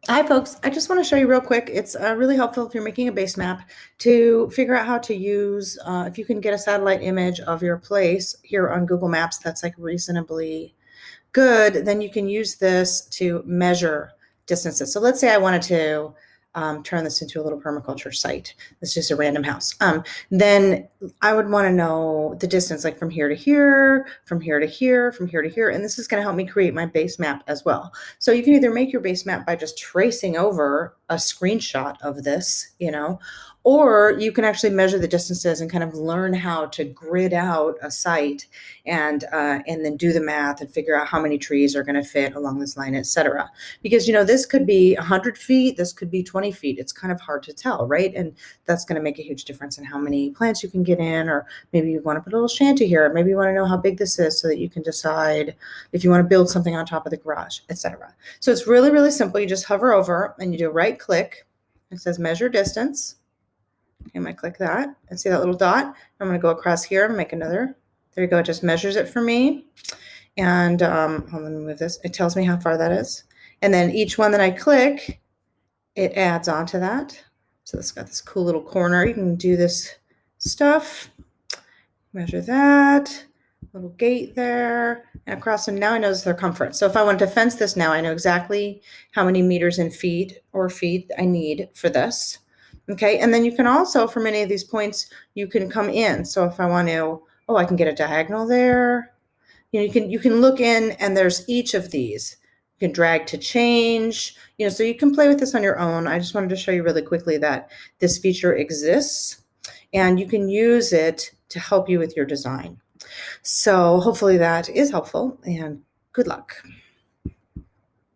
Hi folks, I just want to show you real quick. It's really helpful if you're making a base map to figure out how to use, if you can get a satellite image of your place here on Google Maps that's like reasonably good, then you can use this to measure distances. So let's say I wanted to turn this into a little permaculture site. It's just a random house. Then I would want to know the distance, like from here to here, from here to here, from here to here. And this is going to help me create my base map as well. So you can either make your base map by just tracing over a screenshot of this, or you can actually measure the distances and kind of learn how to grid out a site and then do the math and figure out how many trees are going to fit along this line, etc. Because this could be 100 feet, this could be 20 feet. It's kind of hard to tell, right? And that's going to make a huge difference in how many plants you can get in, or maybe you want to put a little shanty here. Maybe you want to know how big this is so that you can decide if you want to build something on top of the garage, etc. So it's really, really simple. You just hover over and you do a right click. It says measure distance. Okay, I'm going to click that and see that little dot. I'm going to go across here and make another. There you go. It just measures it for me. And hold on, let me move this. It tells me how far that is. And then each one that I click, it adds on to that. So it's got this cool little corner. You can do this stuff. Measure that. Little gate there. And across them, now I know the circumference. So if I want to fence this now, I know exactly how many meters in feet I need for this. Okay, and then you can also, for many of these points, you can come in. So if I want to, I can get a diagonal there. You can look in, and there's each of these. You can drag to change, so you can play with this on your own. I just wanted to show you really quickly that this feature exists, and you can use it to help you with your design. So hopefully that is helpful, and good luck.